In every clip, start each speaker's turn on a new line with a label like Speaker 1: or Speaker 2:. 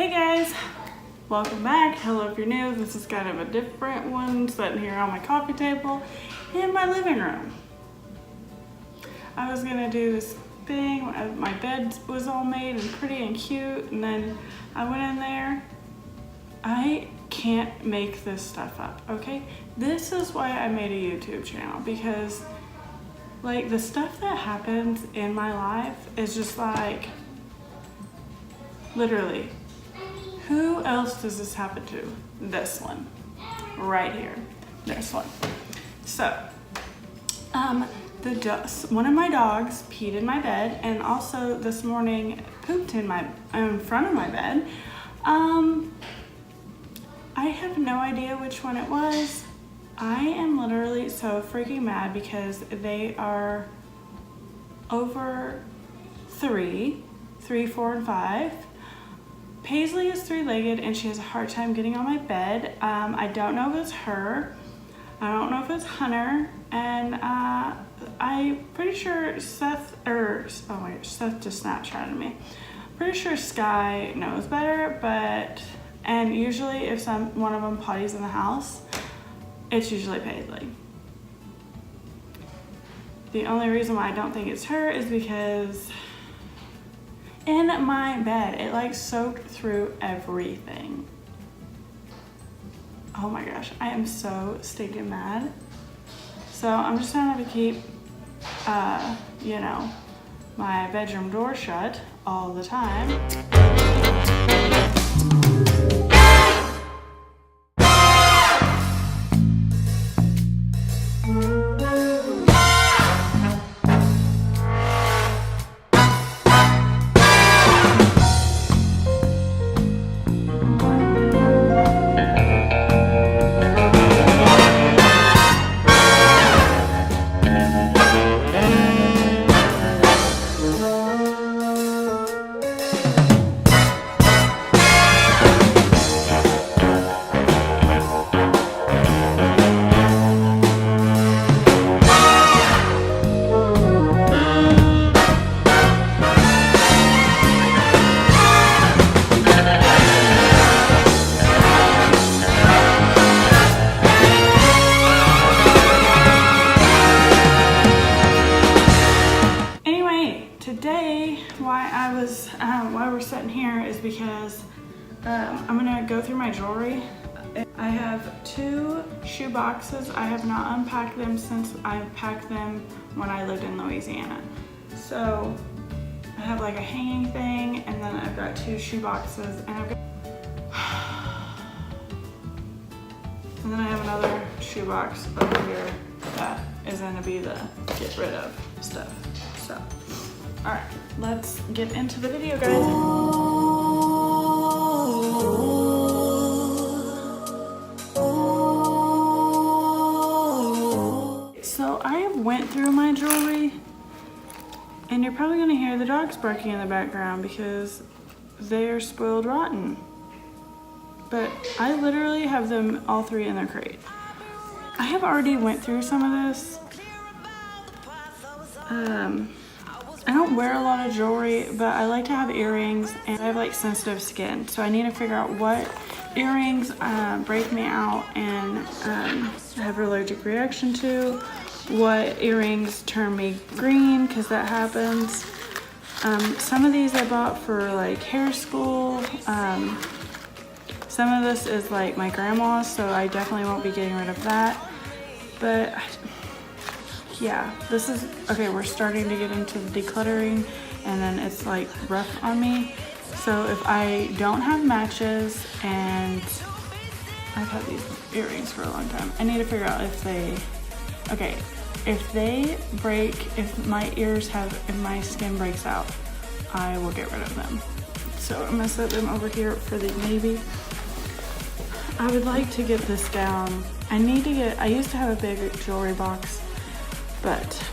Speaker 1: Hey guys, welcome back. Hello if you're new. This is kind of a different one, sitting here on my coffee table in my living room. I was gonna do this thing, my bed was all made and pretty and cute, and then I went in there. I can't make this stuff up, okay? This is why I made a YouTube channel, because like the stuff that happens in my life is just like, literally, who else does this happen to? This one, right here, this one. So, one of my dogs peed in my bed, and also this morning pooped in front of my bed. I have no idea which one it was. I am literally so freaking mad because they are over 3, 4, and 5. Paisley is 3-legged and she has a hard time getting on my bed. I don't know if it's her. I don't know if it's Hunter. And I'm pretty sure Seth just Snapchatted me. Pretty sure Sky knows better, and usually if one of them potties in the house, it's usually Paisley. The only reason why I don't think it's her is because in my bed, it like soaked through everything. Oh my gosh, I am so stinking mad. So I'm just gonna have to keep, my bedroom door shut all the time. Today, why we're sitting here is because I'm gonna go through my jewelry. I have 2 shoe boxes. I have not unpacked them since I packed them when I lived in Louisiana. So I have like a hanging thing, and then I've got 2 shoe boxes, and and then I have another shoe box over here that is gonna be the get rid of stuff. So. All right, let's get into the video, guys. So I went through my jewelry, and you're probably gonna hear the dogs barking in the background because they're spoiled rotten. But I literally have them all 3 in their crate. I have already went through some of this. I don't wear a lot of jewelry, but I like to have earrings, and I have like sensitive skin, so I need to figure out what earrings break me out and have an allergic reaction to, what earrings turn me green, because that happens. Some of these I bought for like hair school. Some of this is like my grandma's, so I definitely won't be getting rid of that. But yeah, this is, okay, we're starting to get into the decluttering, and then it's like rough on me. So if I don't have matches, and I've had these earrings for a long time, I need to figure out if they break, if my skin breaks out, I will get rid of them. So I'm gonna set them over here for the navy. I would like to get this down. I used to have a big jewelry box, but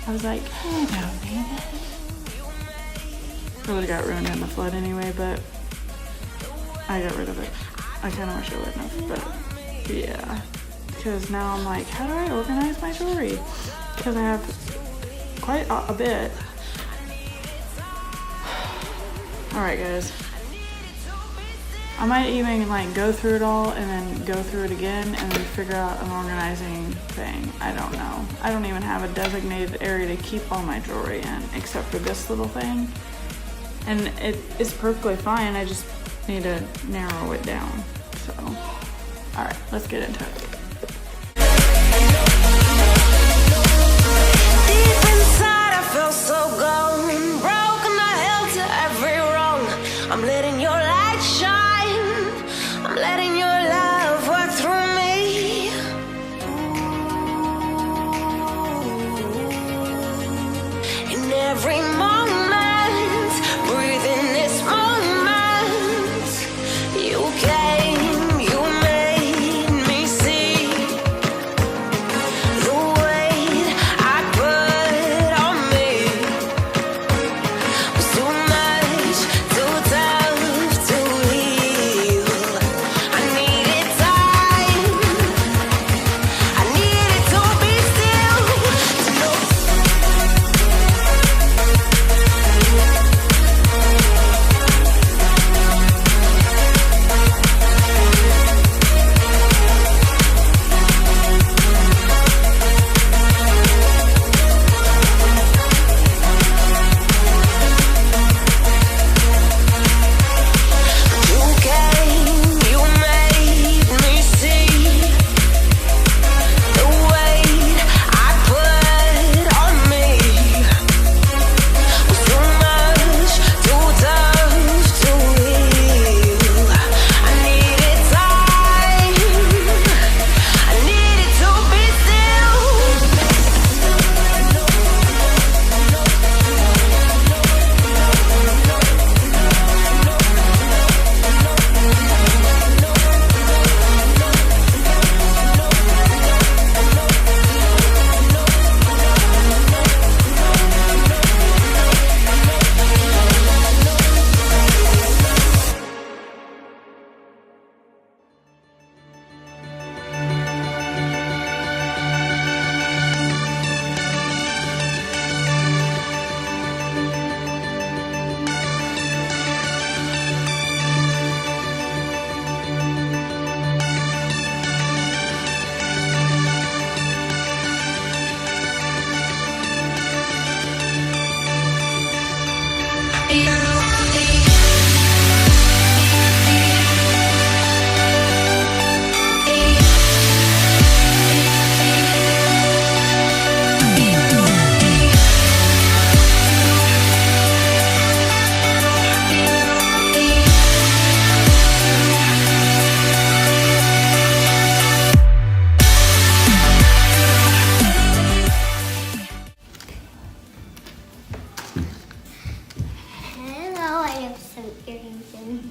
Speaker 1: I was like, I don't need it. It would've got ruined in the flood anyway, but I got rid of it. I kinda wish I wouldn't have, but yeah. Because now I'm like, how do I organize my jewelry? Because I have quite a bit. All right, guys. I might even like go through it all and then go through it again and then figure out an organizing thing. I don't know. I don't even have a designated area to keep all my jewelry in except for this little thing. And it's perfectly fine. I just need to narrow it down. So, all right, let's get into it.
Speaker 2: Deep inside, I feel so gone, broken the hell to every wrong. I'm letting your light shine. I'm letting your love work through me. In every moment, breathe in this moment. You came, you made me see the weight I put on me was too much, too tough to heal. I needed time, I needed to be still, to know. You came, you made me see the weight I put on me was too much, too tough to heal. I needed time, I needed to be still.
Speaker 3: Hello, I have some earrings in.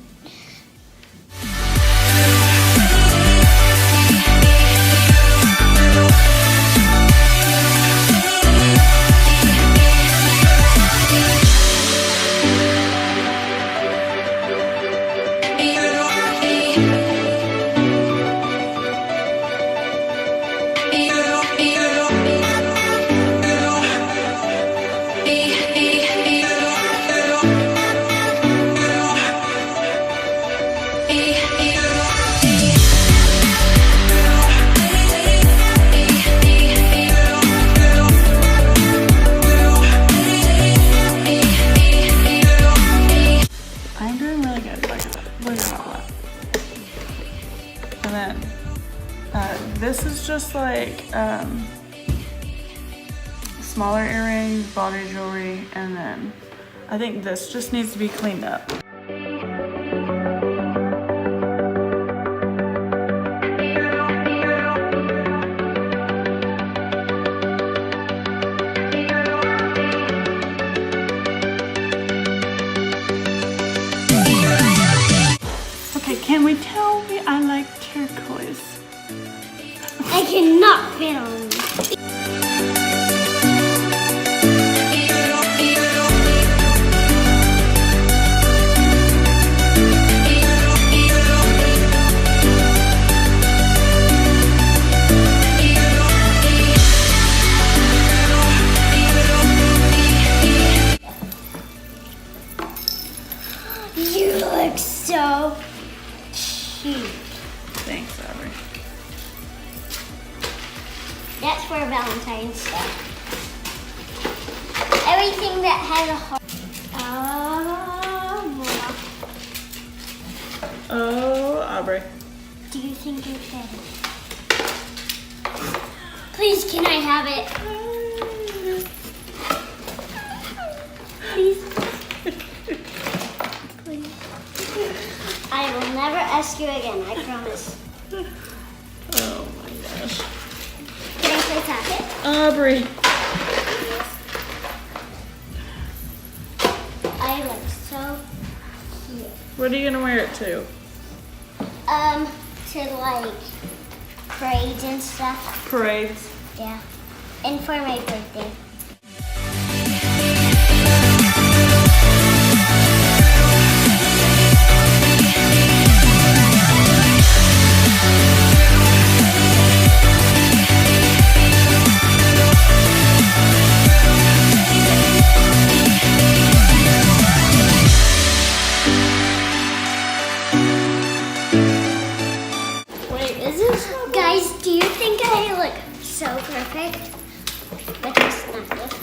Speaker 1: I'm doing really good. Look at that. Look at all that. And then this is just like smaller earrings, body jewelry, and then I think this just needs to be cleaned up. Okay, can we tell me I like turquoise?
Speaker 3: I cannot fit on me. You look so huge.
Speaker 1: Thanks, Aubrey.
Speaker 3: That's for Valentine's Day. Everything that has a heart.
Speaker 1: Oh, Aubrey.
Speaker 3: Do you think you can? Please, can I have it? Please. Please. I will never ask you again, I promise.
Speaker 1: Oh my gosh.
Speaker 3: Can I play tap it?
Speaker 1: Aubrey.
Speaker 3: I look so cute.
Speaker 1: What are you gonna wear it to?
Speaker 3: To like parades and stuff.
Speaker 1: Parades.
Speaker 3: Yeah. And for my birthday. Guys, do you think I look so perfect? But it's not this.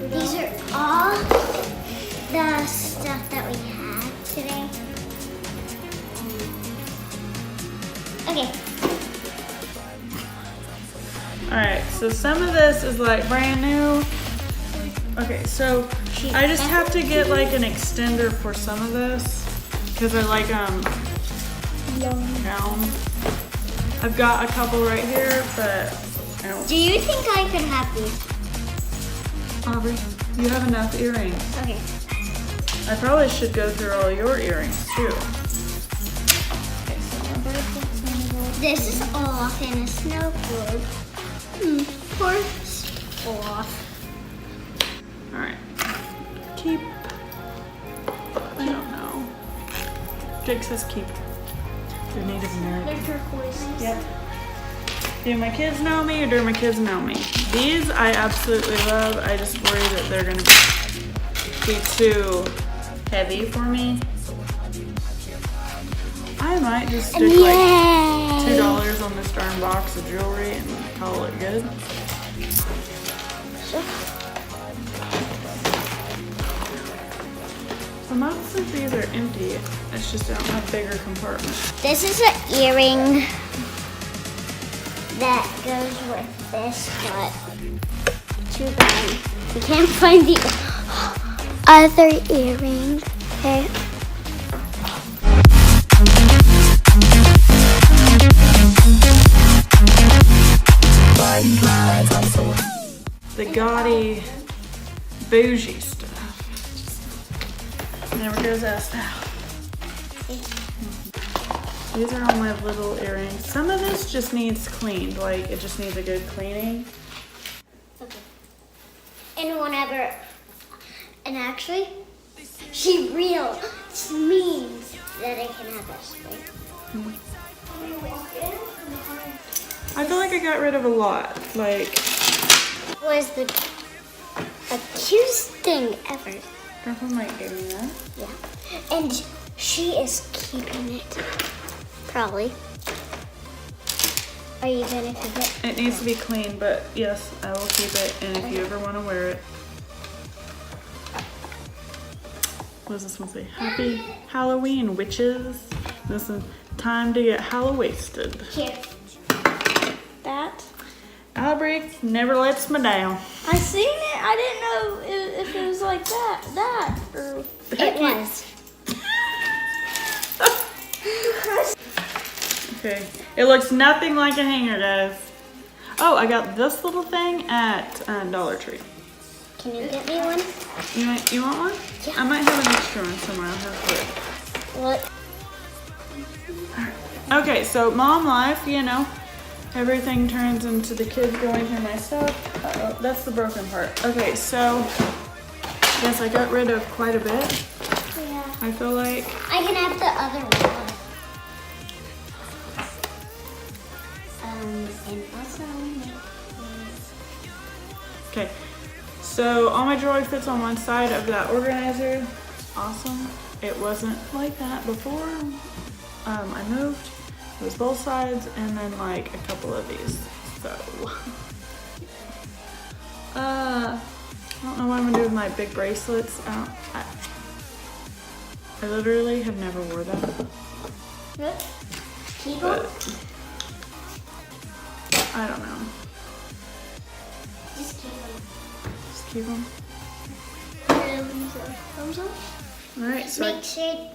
Speaker 3: These are all the stuff that we had today. Okay.
Speaker 1: Alright, so some of this is like brand new. Okay, so I just have to get like an extender for some of this because I like down. I've got a couple right here, but I don't.
Speaker 3: Do you think I could have these?
Speaker 1: Aubrey, you have enough earrings.
Speaker 3: Okay.
Speaker 1: I probably should go through all your earrings too. Okay, so
Speaker 3: this is off in a snow globe. Poor off.
Speaker 1: Alright. Keep. I don't know. Jake says keep. They're Native American.
Speaker 3: They're turquoise.
Speaker 1: Yep. Do my kids know me or do my kids know me? These I absolutely love. I just worry that they're gonna be too heavy for me. I might just stick like $2 on this darn box of jewelry and call it good. So most of these are empty. It's just I don't have bigger compartments.
Speaker 3: This is an earring that goes with this, but too bad we can't find the other earring. Okay.
Speaker 1: The gaudy, bougie stuff. Never goes out style. These are all my little earrings. Some of this just needs cleaned, like it just needs a good cleaning.
Speaker 3: Okay. And actually, she means that I can have this, right?
Speaker 1: I feel like I got rid of a lot. Like,
Speaker 3: Was the cutest thing ever.
Speaker 1: Grandpa might give me that.
Speaker 3: Yeah. And she is keeping it. Probably. Are you gonna keep it?
Speaker 1: It needs to be clean, but yes, I will keep it. And if you ever want to wear it. What does this one say? Happy Halloween, witches. This is time to get Hallow-wasted.
Speaker 3: Here. That.
Speaker 1: Aubrey never lets me down.
Speaker 4: I seen it. I didn't know if it was like that or
Speaker 3: It was.
Speaker 1: It looks nothing like a hanger, guys. Oh, I got this little thing at Dollar Tree.
Speaker 3: Can you get me one?
Speaker 1: You want one?
Speaker 3: Yeah.
Speaker 1: I might have an extra one somewhere. I'll have to look.
Speaker 3: What?
Speaker 1: Okay, so mom life, you know, everything turns into the kids going through my stuff. Uh-oh, that's the broken part. Okay, so yes, I got rid of quite a bit.
Speaker 3: Yeah.
Speaker 1: I feel like.
Speaker 3: I can have the other one. And also
Speaker 1: Okay, so all my jewelry fits on one side of that organizer. Awesome. It wasn't like that before. I moved. It was both sides, and then like a couple of these. So, I don't know what I'm gonna do with my big bracelets. I literally have never wore them.
Speaker 3: What? Keep them?
Speaker 1: But I don't know.
Speaker 3: Just keep them.
Speaker 1: Just keep them.
Speaker 3: Thumbs up.
Speaker 1: All right. So
Speaker 3: Make sure.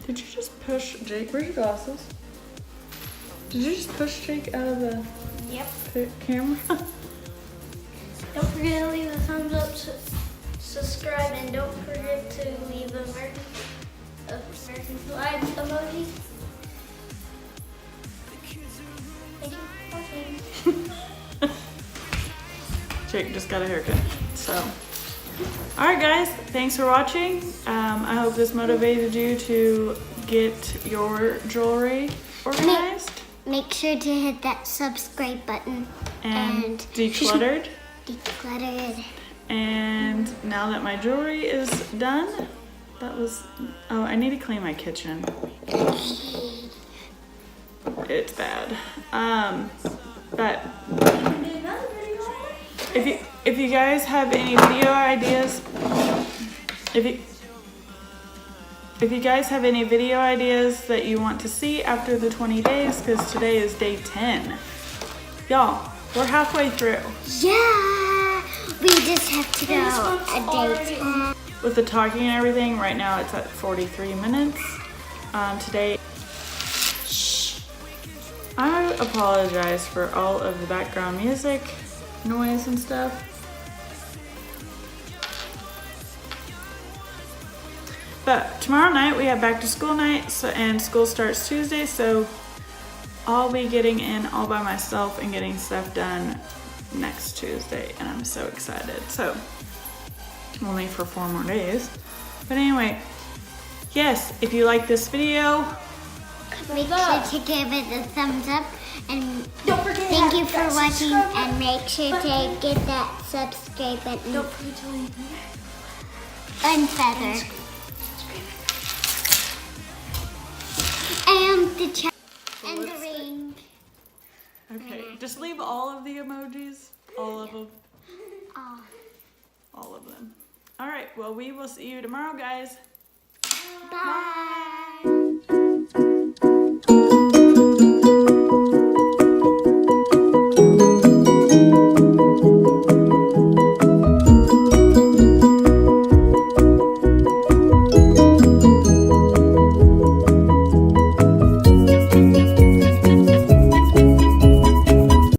Speaker 1: did you just push Jake? Where's your glasses? Did you just push Jake out of the
Speaker 4: Yep.
Speaker 1: camera?
Speaker 4: Don't forget to leave a thumbs up, subscribe, and don't forget to leave the American flag emoji. Thank you for watching.
Speaker 1: Jake just got a haircut. So, all right, guys. Thanks for watching. I hope this motivated you to get your jewelry organized
Speaker 3: Make sure to hit that subscribe button
Speaker 1: and decluttered.
Speaker 3: Decluttered.
Speaker 1: And now that my jewelry is done, oh, I need to clean my kitchen. It's bad. But if you guys have any video ideas, if you guys have any video ideas that you want to see after the 20 days, because today is day 10. Y'all, we're halfway through.
Speaker 3: Yeah. We just have to go a day 10.
Speaker 1: With the talking and everything, right now it's at 43 minutes. Today, I apologize for all of the background music, noise and stuff. But tomorrow night we have back to school night, and school starts Tuesday, so I'll be getting in all by myself and getting stuff done next Tuesday, and I'm so excited. So, only for 4 more days. But anyway, yes, if you like this video,
Speaker 3: Make sure to give it a thumbs up, and
Speaker 4: Don't forget
Speaker 3: thank you
Speaker 4: to
Speaker 3: for
Speaker 4: hit that
Speaker 3: watching,
Speaker 4: subscribe
Speaker 3: and make sure to get that subscribe button
Speaker 4: Don't forget to leave
Speaker 3: unfeathered. And the and the ring.
Speaker 1: okay, just leave all of the emojis, all of them,
Speaker 3: Oh.
Speaker 1: all of them. All right, well, we will see you tomorrow, guys.
Speaker 3: Bye.